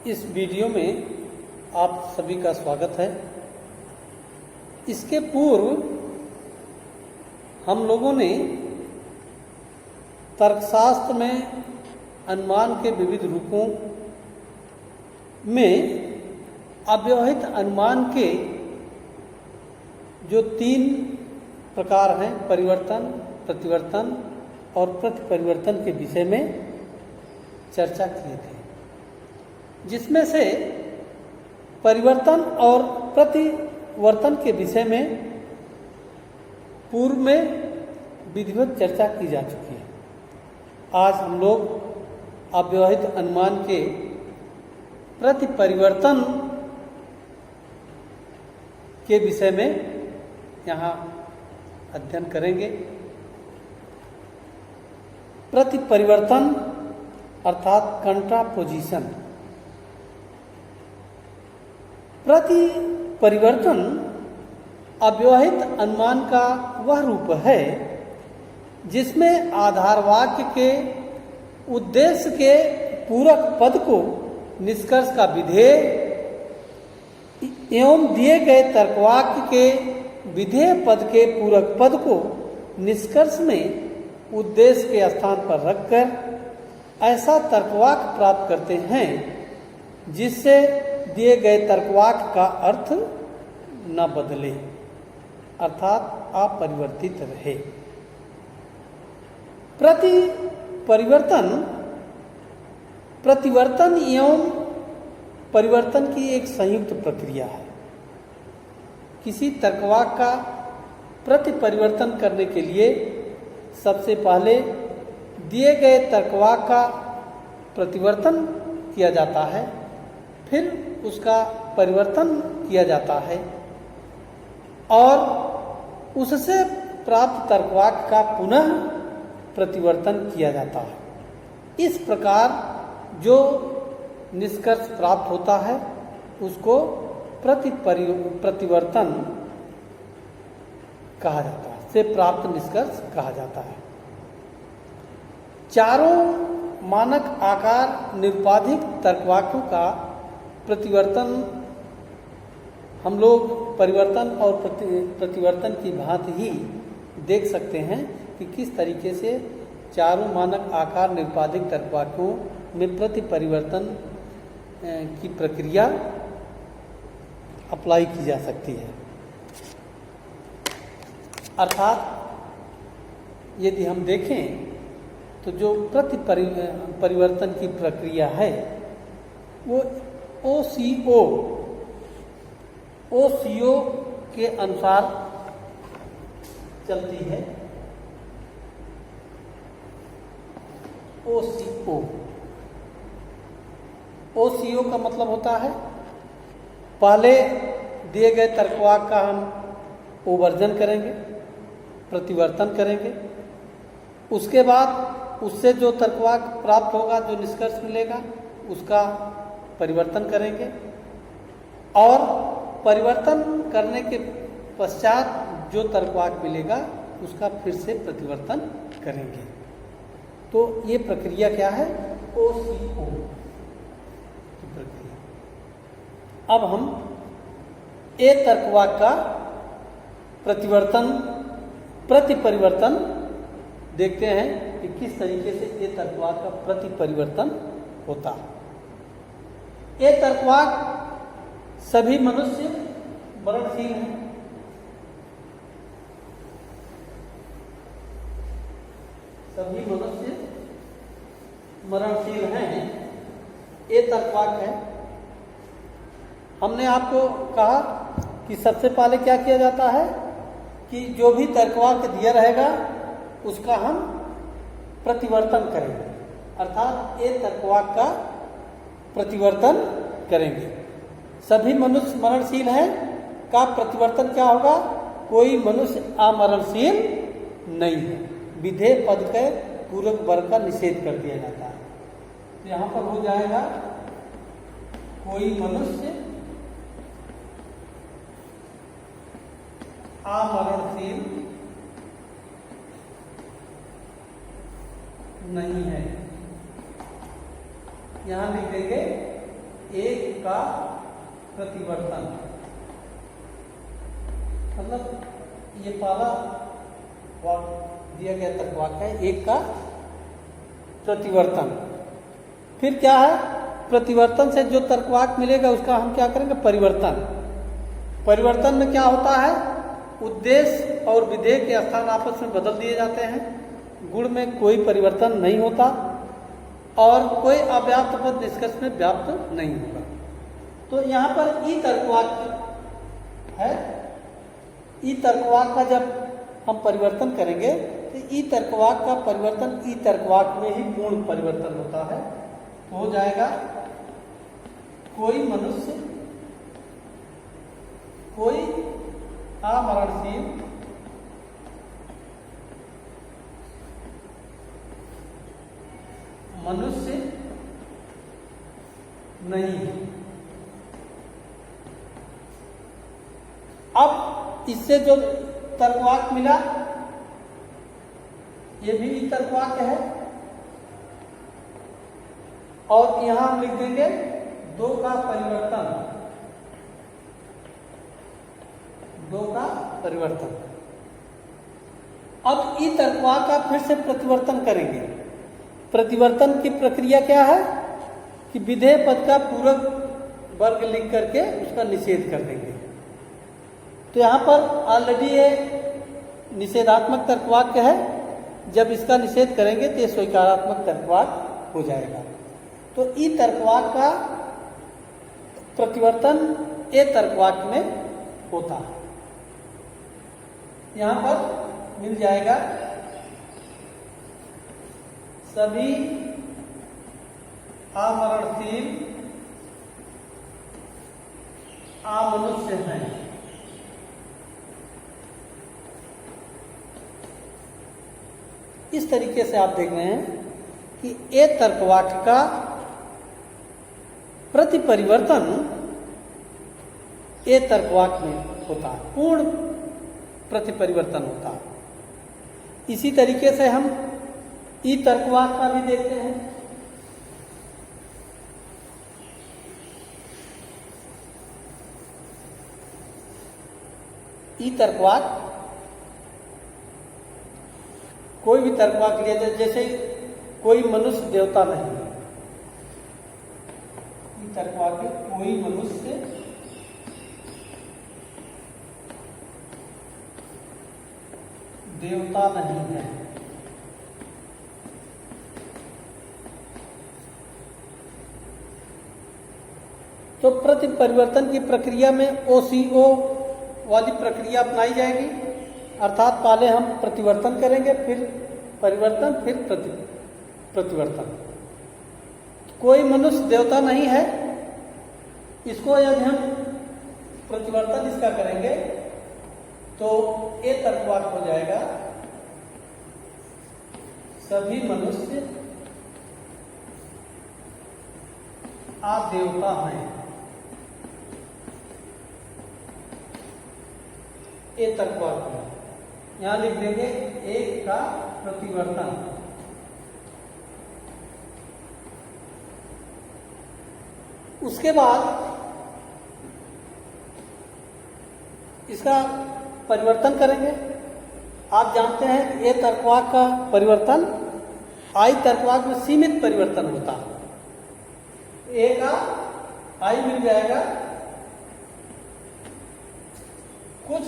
इस वीडियो में आप सभी का स्वागत है। इसके पूर्व हम लोगों ने तर्कशास्त्र में अनुमान के विविध रूपों में अव्यवहित अनुमान के जो 3 प्रकार हैं, परिवर्तन, प्रतिवर्तन और प्रतिपरिवर्तन के विषय में चर्चा किए थे, जिसमें से परिवर्तन और प्रतिवर्तन के विषय में पूर्व में विधिवत चर्चा की जा चुकी है। आज हम लोग अव्यवहित अनुमान के प्रतिपरिवर्तन के विषय में यहाँ अध्ययन करेंगे। प्रतिपरिवर्तन अर्थात कंट्रापोजिशन। प्रतिपरिवर्तन अव्यवहित अनुमान का वह रूप है जिसमें आधार वाक्य के उद्देश्य के पूरक पद को निष्कर्ष का विधेय एवं दिए गए तर्कवाक्य के विधेय पद के पूरक पद को निष्कर्ष में उद्देश्य के स्थान पर रखकर ऐसा तर्कवाक्य प्राप्त करते हैं जिससे दिए गए तर्कवाक्य का अर्थ न बदले, अर्थात अपरिवर्तित रहे। प्रतिवर्तन एवं परिवर्तन की एक संयुक्त प्रक्रिया है। किसी तर्कवाक्य का प्रतिपरिवर्तन करने के लिए सबसे पहले दिए गए तर्कवाक्य का प्रतिवर्तन किया जाता है, फिर उसका परिवर्तन किया जाता है और उससे प्राप्त तर्कवाक्य का पुनः प्रतिवर्तन किया जाता है। इस प्रकार जो निष्कर्ष प्राप्त होता है उसको प्रतिवर्तन कहा जाता है, से प्राप्त निष्कर्ष कहा जाता है। चारों मानक आकार निरुपाधिक तर्कवाक्यों का प्रतिवर्तन हम लोग परिवर्तन और प्रतिवर्तन की भांति ही देख सकते हैं कि किस तरीके से चारों मानक आकार निरुपाधिक तर्कवाक्यों में प्रतिपरिवर्तन की प्रक्रिया अप्लाई की जा सकती है। अर्थात यदि हम देखें तो जो प्रतिपरिवर्तन की प्रक्रिया है वो OCO के अनुसार चलती है। OCO का मतलब होता है पहले दिए गए तर्कवाक्य का हम ओवर्जन करेंगे, प्रतिवर्तन करेंगे, उसके बाद उससे जो तर्कवाक्य प्राप्त होगा, जो निष्कर्ष मिलेगा, उसका परिवर्तन करेंगे और परिवर्तन करने के पश्चात जो तर्कवाक्य मिलेगा उसका फिर से प्रतिवर्तन करेंगे। तो ये प्रक्रिया क्या है? OCO की प्रक्रिया। अब हम ए तर्कवाक्य का प्रतिपरिवर्तन देखते हैं कि किस तरीके से ये तर्कवाक्य का प्रतिपरिवर्तन होता है। ये तर्कवाक्य सभी मनुष्य मरणशील हैं। सभी मनुष्य मरणशील हैं, ये तर्कवाक्य है। हमने आपको कहा कि सबसे पहले क्या किया जाता है कि जो भी तर्कवाक्य दिया रहेगा उसका हम प्रतिवर्तन करेंगे, अर्थात ये तर्कवाक्य का प्रतिवर्तन करेंगे। सभी मनुष्य मरणशील हैं का प्रतिवर्तन क्या होगा? कोई मनुष्य अमरणशील नहीं है। विधेय पद के पूरक वर्ग का निषेध कर दिया जाता है। तो यहाँ पर हो जाएगा कोई मनुष्य अमरणशील नहीं है। यहाँ लिख देंगे एक का प्रतिवर्तन, मतलब ये पहला दिया गया तक वाक्य है, एक का प्रतिवर्तन। फिर क्या है, प्रतिवर्तन से जो तर्कवाक्य मिलेगा उसका हम क्या करेंगे, परिवर्तन। परिवर्तन में क्या होता है, उद्देश्य और विधेय के स्थान आपस में बदल दिए जाते हैं, गुण में कोई परिवर्तन नहीं होता और कोई अव्याप्त पद निष्कर्ष में व्याप्त नहीं होगा। तो यहाँ पर ई तर्कवाक्य है, ई तर्कवाक्य का जब हम परिवर्तन करेंगे तो ई तर्कवाक्य का परिवर्तन ई तर्कवाक्य में ही पूर्ण परिवर्तन होता है। तो हो जाएगा कोई मनुष्य, कोई अमरणशील मनुष्य नहीं। अब इससे जो तर्कवाक्य मिला ये भी तर्कवाक्य है और यहां हम लिख देंगे दो का परिवर्तन, दो का परिवर्तन। अब ई तर्कवाक्य का फिर से प्रतिवर्तन करेंगे। प्रतिवर्तन की प्रक्रिया क्या है कि विधेय पद का पूरक वर्ग लिख करके उसका निषेध कर देंगे। तो यहां पर ऑलरेडी ये निषेधात्मक तर्कवाक्य है, जब इसका निषेध करेंगे तो ये स्वीकारात्मक तर्कवाक्य हो जाएगा। तो ई तर्कवाक्य का प्रतिवर्तन ए तर्कवाक्य में होता है। यहां पर मिल जाएगा सभी अमरणशील अमनुष्य हैं। इस तरीके से आप देख रहे हैं कि ए तर्कवाक्य का प्रति परिवर्तन ए तर्कवाक्य में होता है, पूर्ण प्रति परिवर्तन होता है। इसी तरीके से हम ई तर्कवाक्य का भी देखते हैं। ई तर्कवाक्य कोई भी तर्कवाक्य लिया जाए, जैसे कोई मनुष्य देवता नहीं, ई तर्कवाक्य कोई मनुष्य देवता नहीं है। तो प्रति परिवर्तन की प्रक्रिया में OCO वाली प्रक्रिया अपनाई जाएगी, अर्थात पहले हम प्रतिवर्तन करेंगे, फिर परिवर्तन, फिर प्रतिवर्तन। कोई मनुष्य देवता नहीं है, इसको यदि हम प्रतिवर्तन इसका करेंगे तो ए तर्कवाक्य हो जाएगा सभी मनुष्य देवता हैं। ए तर्कवाक्य यहां लिख देंगे एक का प्रतिवर्तन। उसके बाद इसका परिवर्तन करेंगे। आप जानते हैं कि ए तर्कवाक्य का परिवर्तन आई तर्कवाक्य में सीमित परिवर्तन होता है। ए का आई मिल जाएगा कुछ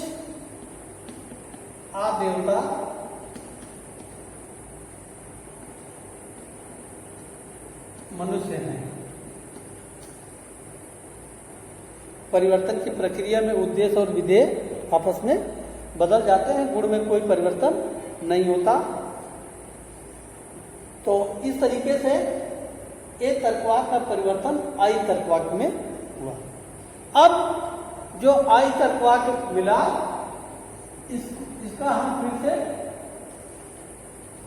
देवता मनुष्य हैं। परिवर्तन की प्रक्रिया में उद्देश्य और विधेय आपस में बदल जाते हैं, गुण में कोई परिवर्तन नहीं होता। तो इस तरीके से ए तर्कवाक्य का परिवर्तन आई तर्कवाक्य में हुआ। अब जो आई तर्कवाक्य मिला इसका हम फिर से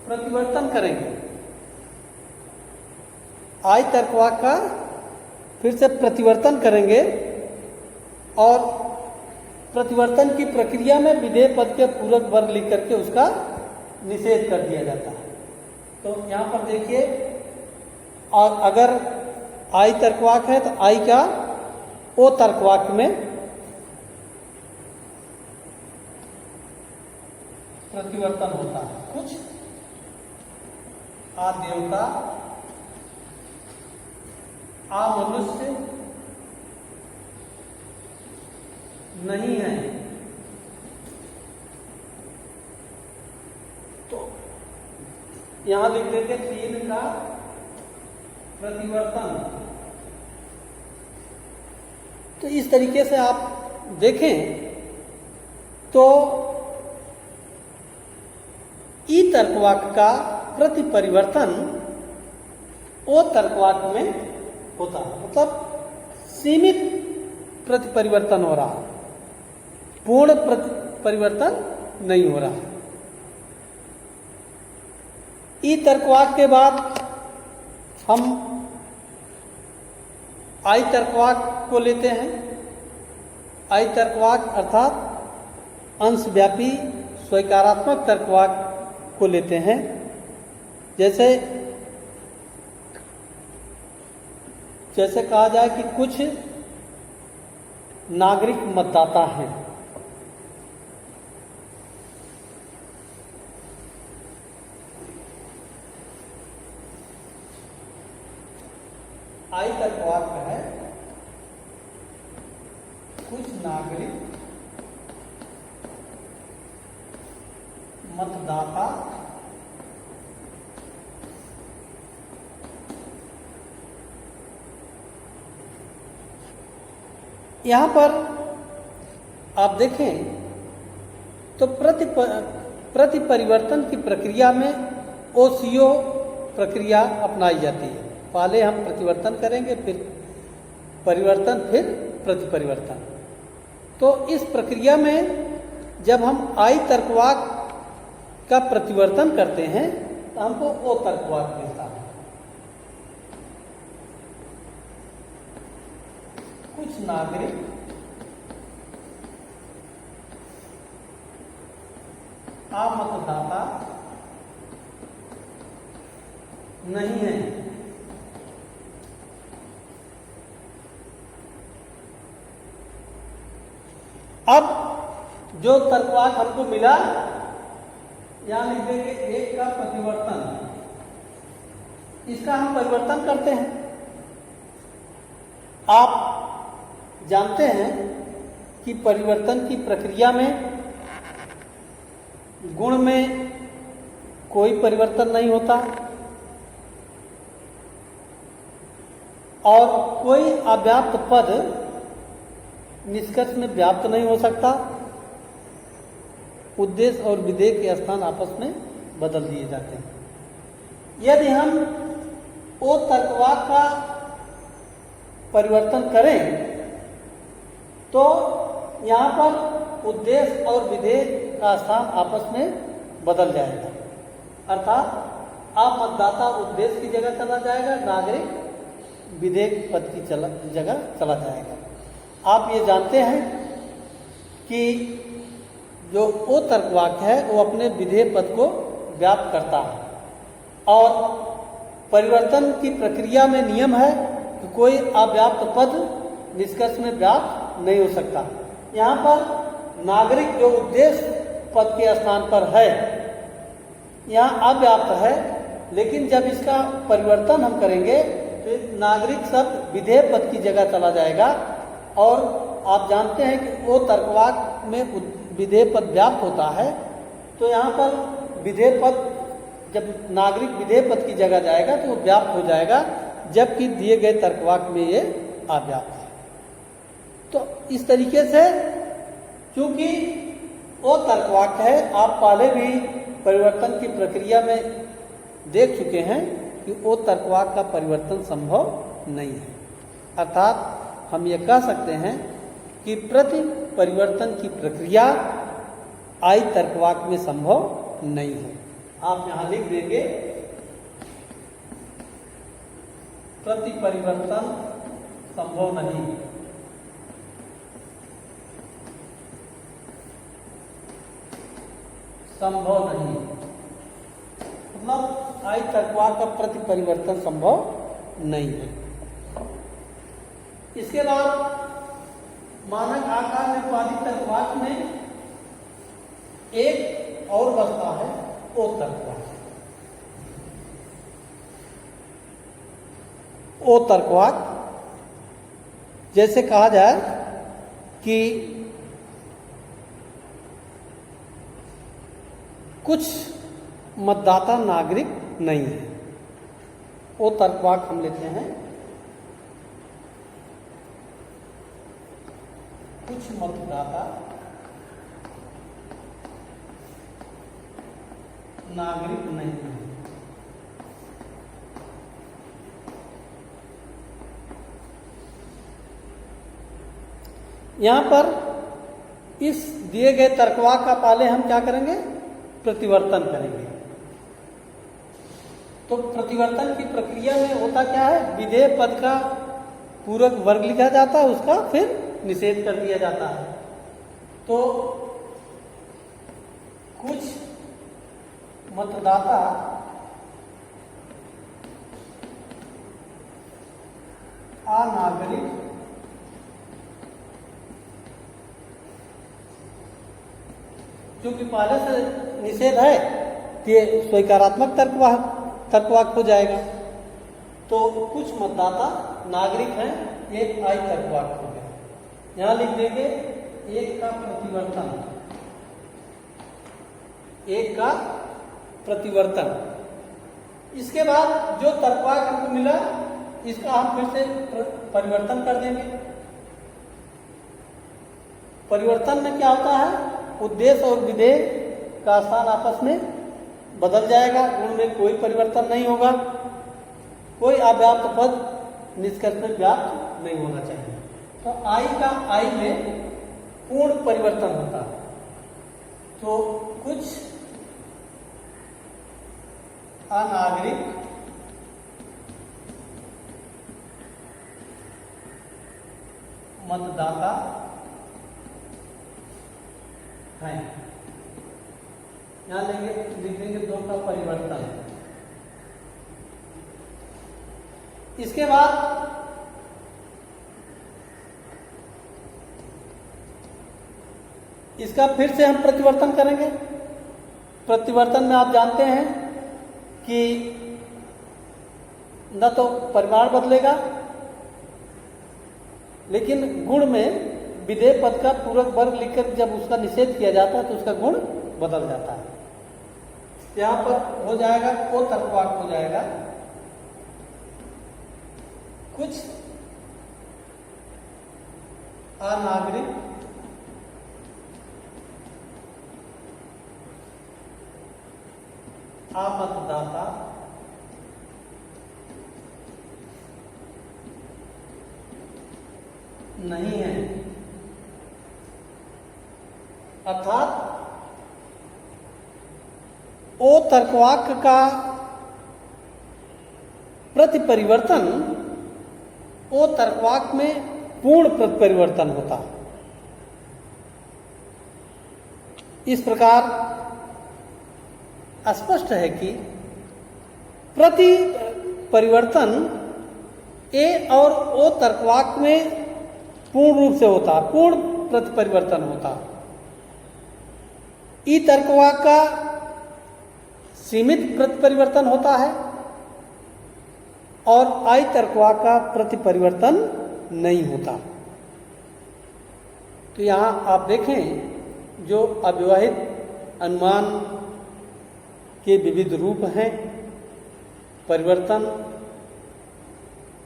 प्रतिवर्तन करेंगे। आई तर्कवाक्य का फिर से प्रतिवर्तन करेंगे और प्रतिवर्तन की प्रक्रिया में विधेय पद के पूरक वर्ग लिख करके उसका निषेध कर दिया जाता है। तो यहां पर देखिए, और अगर आई तर्कवाक है तो आई का ओ तर्कवाक में प्रतिवर्तन होता है। कुछ आ देवता, आ मनुष्य नहीं है, तो यहां लिख देते 3 का प्रतिवर्तन। तो इस तरीके से आप देखें तो ई तर्कवाक का प्रति परिवर्तन ओ तर्कवाक में होता है, मतलब सीमित प्रति परिवर्तन हो रहा है, पूर्ण प्रति परिवर्तन नहीं हो रहा है। ई तर्कवाक के बाद हम आई तर्कवाक को लेते हैं। आई तर्कवाक अर्थात अंशव्यापी स्वीकारात्मक तर्कवाक को लेते हैं। जैसे कहा जाए कि कुछ नागरिक मतदाता हैं, आई तर्कवाक है कुछ नागरिक मतदाता यहां पर आप देखें तो प्रति परिवर्तन की प्रक्रिया में ओसीओ प्रक्रिया अपनाई जाती है। पहले हम प्रतिवर्तन करेंगे, फिर परिवर्तन, फिर प्रति परिवर्तन। तो इस प्रक्रिया में जब हम आई तर्कवाक का प्रतिवर्तन करते हैं तो हमको ओ तर्कवाक मिलता है। कुछ नागरिक मतदाता नहीं है, अब जो तर्कवाक हमको मिला यहां लिख देंगे 1 का प्रतिवर्तन, इसका हम परिवर्तन करते हैं। आप जानते हैं कि परिवर्तन की प्रक्रिया में गुण में कोई परिवर्तन नहीं होता और कोई अव्याप्त पद निष्कर्ष में व्याप्त नहीं हो सकता। उद्देश्य और विधेय के स्थान आपस में बदल दिए जाते हैं। यदि हम ओ तर्कवाक का परिवर्तन करें तो यहां पर उद्देश्य और विधेय का स्थान आपस में बदल जाएगा, अर्थात आप मतदाता उद्देश्य की जगह चला जाएगा, नागरिक विधेय पद की जगह चला जाएगा। आप ये जानते हैं कि जो ओ तर्कवाक है वो अपने विधेय पद को व्याप्त करता है और परिवर्तन की प्रक्रिया में नियम है कि कोई अव्याप्त पद निष्कर्ष में व्याप्त नहीं हो सकता। यहाँ पर नागरिक जो उद्देश्य पद के स्थान पर है यहाँ अव्याप्त है, लेकिन जब इसका परिवर्तन हम करेंगे तो नागरिक शब्द विधेय पद की जगह चला जाएगा और आप जानते हैं कि वो तर्कवाक में विधेय पद व्याप्त होता है। तो यहाँ पर विधेय पद जब नागरिक विधेय पद की जगह जाएगा तो वो व्याप्त हो जाएगा, जबकि दिए गए तर्कवाक में ये अव्याप्त है। तो इस तरीके से चूंकि वो तर्कवाक है, आप पहले भी परिवर्तन की प्रक्रिया में देख चुके हैं कि वो तर्कवाक का परिवर्तन संभव नहीं है। अर्थात हम ये कह सकते हैं कि प्रति परिवर्तन की प्रक्रिया आई तर्कवाक में संभव नहीं है। आप यहां लिख देंगे प्रति परिवर्तन संभव नहीं। संभव नहीं मतलब आई तर्कवाक का प्रति परिवर्तन संभव नहीं है। इसके बाद मानक आकार में उत्पादित तर्कवाक्य में एक और बचता है ओ तर्कवाक्य। ओ तर्कवाक्य जैसे कहा जाए कि कुछ मतदाता नागरिक नहीं है, वो तर्कवाक्य हम लेते हैं कुछ मतदाता नागरिक नहीं है। यहां पर इस दिए गए तर्कवाक्य का पहले हम क्या करेंगे, प्रतिवर्तन करेंगे। तो प्रतिवर्तन की प्रक्रिया में होता क्या है, विधेय पद का पूरक वर्ग लिखा जाता है, उसका फिर निषेध कर दिया जाता है। तो कुछ मतदाता अनागरिक क्योंकि पहले से निषेध है तो ये स्वीकारात्मक तर्कवाक्य हो जाएगा। तो कुछ मतदाता नागरिक हैं, ये आई तर्कवाक्य हो गया। यहां लिख देंगे एक का प्रतिवर्तन, एक का प्रतिवर्तन। इसके बाद जो तर्कवाक्य हमको मिला इसका हम फिर से परिवर्तन कर देंगे। परिवर्तन में क्या होता है, उद्देश्य और विधेय का स्थान आपस में बदल जाएगा, गुण में कोई परिवर्तन नहीं होगा, कोई अव्याप्त पद निष्कर्ष में व्याप्त नहीं होना चाहिए। तो आई का आई में पूर्ण परिवर्तन होता है। तो कुछ अनागरिक मतदाता हैं, यहां लिख देंगे दो का परिवर्तन। इसके बाद इसका फिर से हम प्रतिवर्तन करेंगे। प्रतिवर्तन में आप जानते हैं कि न तो परिमाण बदलेगा, लेकिन गुण में विधेय पद का पूरक वर्ग लिखकर जब उसका निषेध किया जाता है तो उसका गुण बदल जाता है। यहां पर हो जाएगा वो तर्कवाक्य हो जाएगा कुछ अनागरिक अमतदाता नहीं है। अर्थात ओ तर्कवाक्य का प्रतिपरिवर्तन ओ तर्कवाक्य में पूर्ण प्रतिपरिवर्तन होता है। इस प्रकार स्पष्ट है कि प्रति परिवर्तन ए और ओ तर्कवाक्य में पूर्ण रूप से होता है, पूर्ण प्रति परिवर्तन होता है। ई तर्कवाक्य का सीमित प्रति परिवर्तन होता है और आई तर्कवाक्य का प्रति परिवर्तन नहीं होता। तो यहां आप देखें जो अव्यवहित अनुमान के विविध रूप हैं, परिवर्तन,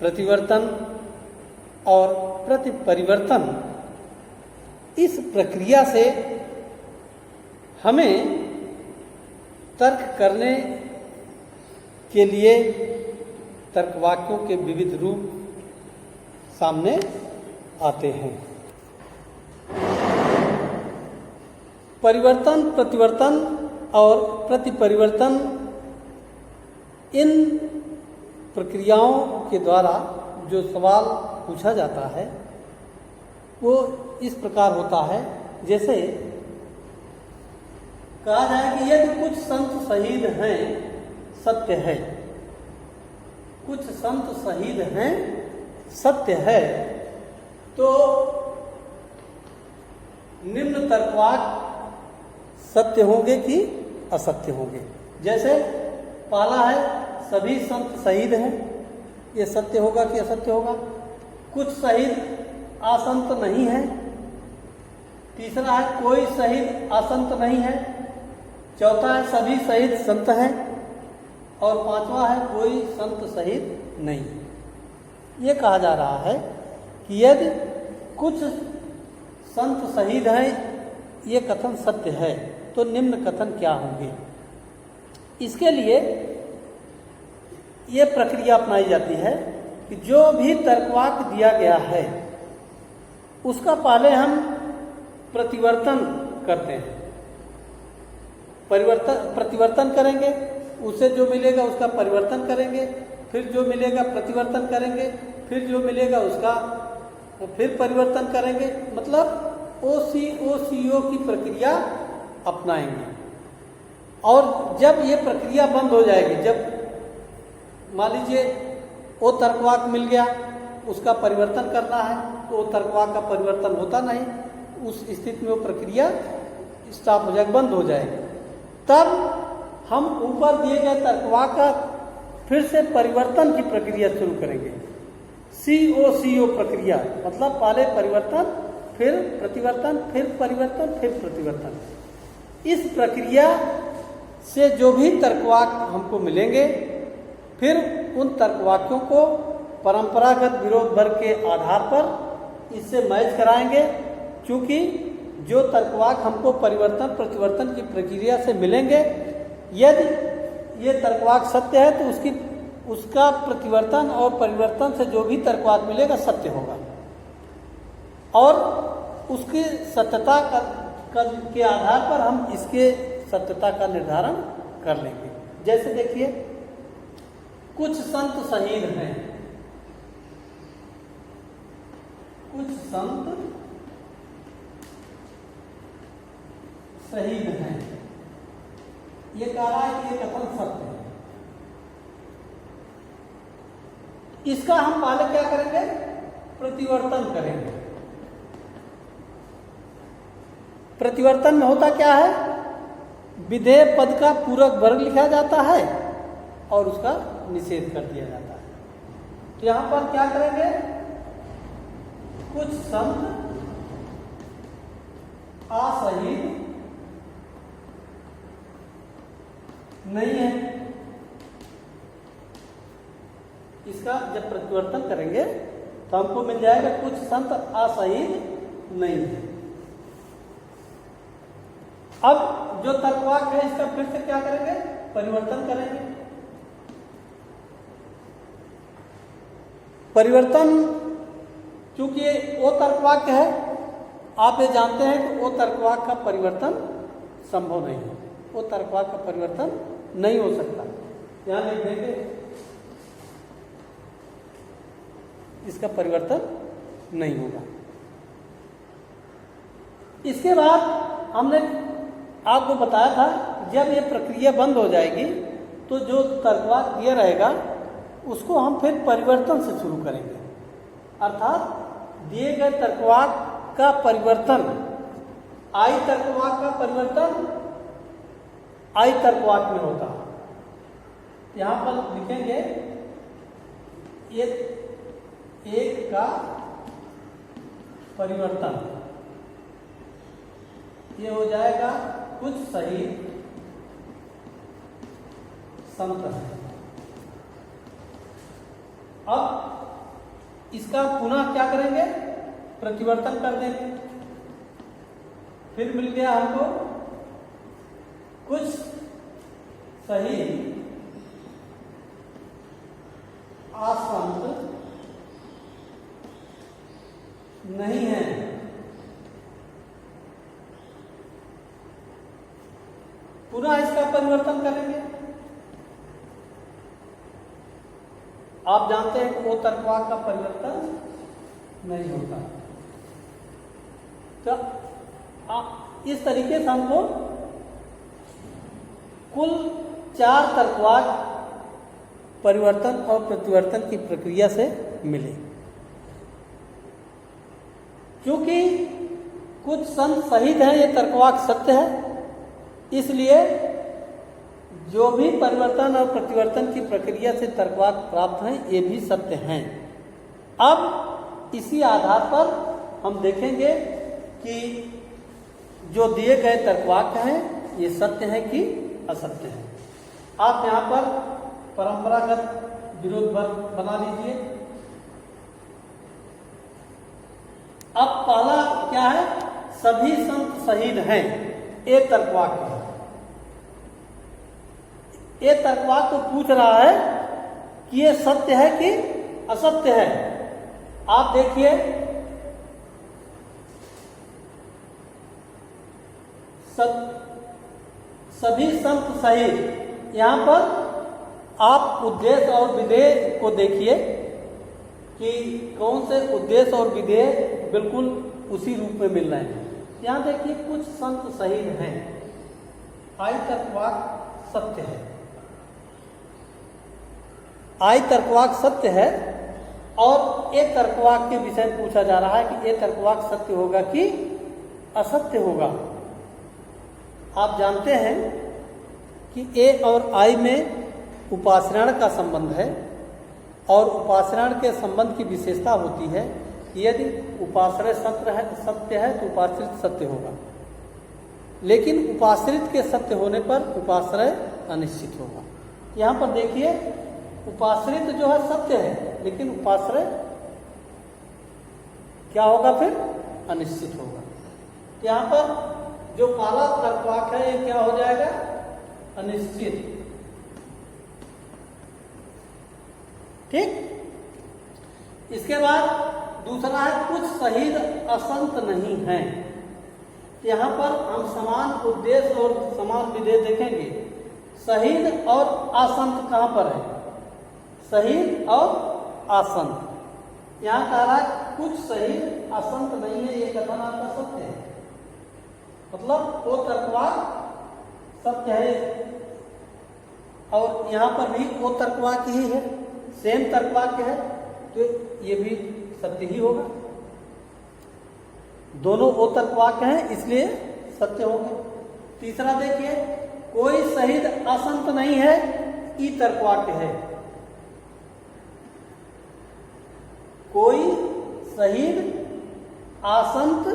प्रतिवर्तन और प्रतिपरिवर्तन। इस प्रक्रिया से हमें तर्क करने के लिए तर्कवाक्यों के विविध रूप सामने आते हैं। परिवर्तन, प्रतिवर्तन और प्रतिपरिवर्तन, इन प्रक्रियाओं के द्वारा जो सवाल पूछा जाता है वो इस प्रकार होता है। जैसे कहा जाए कि यदि कुछ संत शहीद हैं, सत्य है। कुछ संत शहीद हैं, सत्य है। तो निम्न तर्कवाक सत्य होंगे कि असत्य होंगे। जैसे पहला है सभी संत शहीद हैं, ये सत्य होगा कि असत्य होगा। कुछ शहीद असंत नहीं है। तीसरा है कोई शहीद असंत नहीं है। चौथा है सभी शहीद संत हैं। और पांचवा है कोई संत शहीद नहीं। ये कहा जा रहा है कि यदि कुछ संत शहीद हैं, ये कथन सत्य है, तो निम्न कथन क्या होंगे। इसके लिए ये प्रक्रिया अपनाई जाती है कि जो भी तर्कवाक दिया गया है उसका पहले हम प्रतिवर्तन करते हैं। प्रतिवर्तन करेंगे, उसे जो मिलेगा उसका परिवर्तन करेंगे, फिर जो मिलेगा प्रतिवर्तन करेंगे, फिर जो मिलेगा उसका फिर परिवर्तन करेंगे। मतलब OCO की प्रक्रिया अपनाएंगे। और जब ये प्रक्रिया बंद हो जाएगी, जब मान लीजिए वो तर्कवाक मिल गया, उसका परिवर्तन करना है, तो वो तर्कवाक का परिवर्तन होता नहीं, उस स्थिति में वो प्रक्रिया स्टॉप हो जाएगी, बंद हो जाएगी। तब हम ऊपर दिए गए तर्कवाक का फिर से परिवर्तन की प्रक्रिया शुरू करेंगे। COCO प्रक्रिया, मतलब पहले परिवर्तन, फिर प्रतिवर्तन, फिर परिवर्तन, फिर प्रतिवर्तन। इस प्रक्रिया से जो भी तर्कवाक हमको मिलेंगे, फिर उन तर्कवाक्यों को परंपरागत विरोध वर्ग के आधार पर इससे मैच कराएंगे। क्योंकि जो तर्कवाक हमको परिवर्तन प्रतिवर्तन की प्रक्रिया से मिलेंगे, यदि ये तर्कवाक सत्य है तो उसका प्रतिवर्तन और परिवर्तन से जो भी तर्कवाक मिलेगा सत्य होगा। और उसकी सत्यता के आधार पर हम इसके सत्यता का निर्धारण कर लेंगे। जैसे देखिए, कुछ संत शहीद हैं, कुछ संत शहीद हैं, ये कह रहा है कि ये कथन सत्य है। इसका हम पहले क्या करेंगे, प्रतिवर्तन करेंगे। प्रतिवर्तन में होता क्या है, विधेय पद का पूरक वर्ग लिखा जाता है और उसका निषेध कर दिया जाता है। तो यहां पर क्या करेंगे, कुछ संत अशहीद नहीं है। इसका जब प्रतिवर्तन करेंगे तो हमको मिल जाएगा कुछ संत अशहीद नहीं है। अब जो तर्कवाक है इसका फिर से क्या करेंगे, परिवर्तन करेंगे। परिवर्तन, क्योंकि वो तर्कवाक्य है, आप ये जानते हैं कि वो तर्कवाक का परिवर्तन संभव नहीं है, वो तर्कवाक का परिवर्तन नहीं हो सकता। यहां लिख देंगे इसका परिवर्तन नहीं होगा। इसके बाद हमने आपको बताया था, जब ये प्रक्रिया बंद हो जाएगी तो जो तर्कवाक दिया रहेगा उसको हम फिर परिवर्तन से शुरू करेंगे। अर्थात दिए गए तर्कवाक का परिवर्तन, आई तर्कवाक का परिवर्तन आई तर्कवाक में होता है। यहां पर लिखेंगे ये एक का परिवर्तन, ये हो जाएगा कुछ शहीद संत है। अब इसका पुनः क्या kरेंगे, प्रतिवर्तन कर देंगे। फिर मिल गया हमको कुछ शहीद असंत नहीं है। पुनः इसका परिवर्तन करेंगे। आप जानते हैं कि वो तर्कवाक का परिवर्तन नहीं होता। तो इस तरीके से हमको कुल 4 तर्कवाक परिवर्तन और प्रतिवर्तन की प्रक्रिया से मिले। क्योंकि कुछ संत शहीद हैं, ये तर्कवाक सत्य है, इसलिए जो भी परिवर्तन और प्रतिवर्तन की प्रक्रिया से तर्कवाक प्राप्त हैं ये भी सत्य हैं। अब इसी आधार पर हम देखेंगे कि जो दिए गए तर्कवाक हैं ये सत्य है कि असत्य है। आप यहाँ पर परंपरागत विरोध बना लीजिए। अब पहला क्या है, सभी संत शहीद हैं, ये तर्कवाक है। ये तर्कवाक तो पूछ रहा है कि ये सत्य है कि असत्य है। आप देखिए, सभी संत शहीद, यहां पर आप उद्देश्य और विधेय को देखिए कि कौन से उद्देश्य और विधेय बिल्कुल उसी रूप में मिल रहे हैं। यहां देखिए, कुछ संत शहीद हैं, आई तर्कवाक सत्य है। आई तर्कवाक सत्य है और एक तर्कवाक के विषय में पूछा जा रहा है कि ये तर्कवाक सत्य होगा कि असत्य होगा। आप जानते हैं कि ए और आई में उपाश्रयण का संबंध है और उपाश्रयण के संबंध की विशेषता होती है कि यदि उपाश्रय सत्य है तो उपाश्रित सत्य होगा, लेकिन उपाश्रित के सत्य होने पर उपाश्रय अनिश्चित होगा। यहाँ पर देखिए, उपाश्रित जो है सत्य है, लेकिन उपाश्रय क्या होगा, फिर अनिश्चित होगा। यहाँ पर जो पहला तर्कवाक है ये क्या हो जाएगा, अनिश्चित। ठीक। इसके बाद दूसरा है, कुछ शहीद असंत नहीं हैं। यहाँ पर हम समान उद्देश्य और समान विधेय देखेंगे। शहीद और असंत कहाँ पर है, शहीद और असंत। यहाँ कह रहा है कुछ शहीद असंत नहीं है, ये कथन आपका सत्य है, मतलब वो तर्कवाक सत्य है। और यहाँ पर भी वो तर्कवाक ही है, सेम तर्कवाक्य है, तो ये भी सत्य ही होगा। दोनों वो तर्कवाक्य हैं, इसलिए सत्य होंगे। तीसरा देखिए, कोई शहीद असंत नहीं है, ई तर्कवाक्य है। कोई शहीद असंत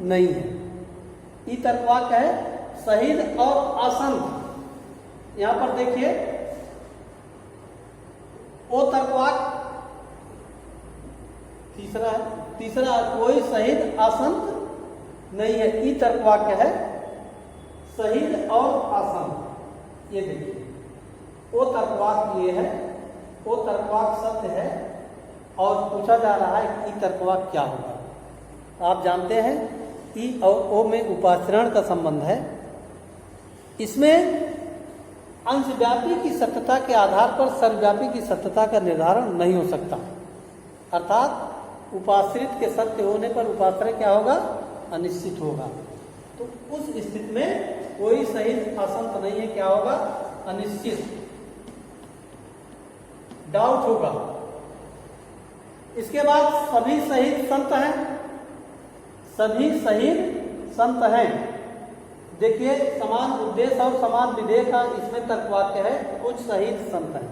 नहीं है, ई तर्कवाक्य है। शहीद और असंत, यहां पर देखिए, ओ तर्कवाक्य तीसरा है। तीसरा, कोई शहीद असंत नहीं है, ई तर्कवाक्य है। शहीद और असंत, ये देखिए, ओ तर्कवाक्य ये है, ओ तर्कवाक्य सत्य है और पूछा जा रहा है कि ई तर्कवाक्य क्या होगा। आप जानते हैं ई और ओ में उपाश्रयण का संबंध है। इसमें अंशव्यापी की सत्यता के आधार पर सर्वव्यापी की सत्यता का निर्धारण नहीं हो सकता, अर्थात उपाश्रित के सत्य होने पर उपाश्रय क्या होगा, अनिश्चित होगा। तो उस स्थिति में कोई शहीद असंत नहीं है, क्या होगा, अनिश्चित, डाउट होगा। इसके बाद सभी शहीद संत हैं, सभी शहीद संत हैं। देखिए, समान उद्देश्य और समान विधेय का इसमें तर्कवाक्य है, कुछ शहीद संत हैं,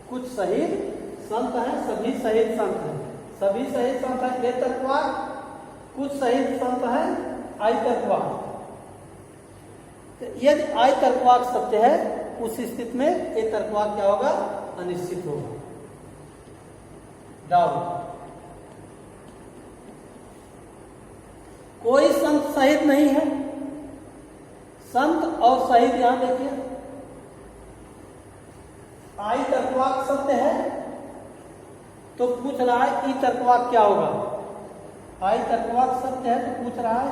कुछ शहीद संत हैं, सभी शहीद संत हैं, सभी शहीद संत हैं, ये तर्कवाक्य। कुछ शहीद संत हैं, आई तर्कवाक्य। यदि आई तर्कवाक्य सत्य है, उस स्थिति में ये तर्कवाक्य क्या होगा, अनिश्चित होगा, डाउट। कोई संत शहीद नहीं है, संत और शहीद, यहां देखिए, आई तर्कवाक्य सत्य है तो पूछ रहा है ई तर्कवाक्य क्या होगा। आई तर्कवाक्य सत्य है तो पूछ रहा है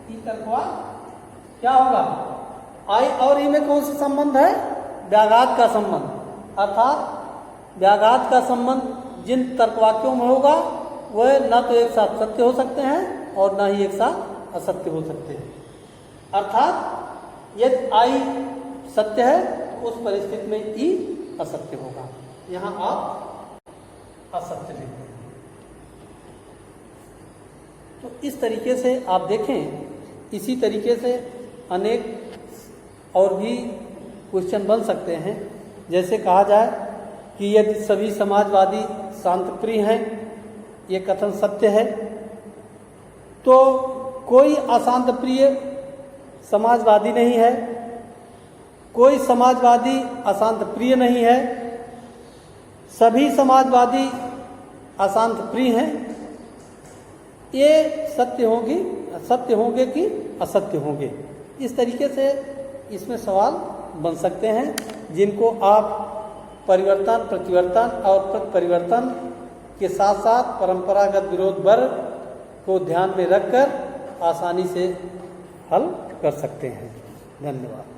ई तर्कवाक्य क्या होगा। आई और ई में कौन सा संबंध है, व्याघात का संबंध, अर्थात व्याघात का संबंध जिन तर्कवाक्यों में होगा वह न तो एक साथ सत्य हो सकते हैं और न ही एक साथ असत्य हो सकते हैं। अर्थात यदि आई सत्य है तो उस परिस्थिति में ई असत्य होगा। यहां आप असत्य लिखते हैं। तो इस तरीके से आप देखें, इसी तरीके से अनेक और भी क्वेश्चन बन सकते हैं। जैसे कहा जाए कि यदि सभी समाजवादी शांतिप्रिय हैं, ये कथन सत्य है, तो कोई अशांतप्रिय समाजवादी नहीं है, कोई समाजवादी अशांतप्रिय नहीं है, सभी समाजवादी अशांतप्रिय हैं। ये सत्य होंगे कि असत्य होंगे? इस तरीके से इसमें सवाल बन सकते हैं, जिनको आप परिवर्तन, प्रतिवर्तन और प्रतिपरिवर्तन के साथ साथ परंपरागत विरोध वर्ग को ध्यान में रखकर आसानी से हल कर सकते हैं। धन्यवाद।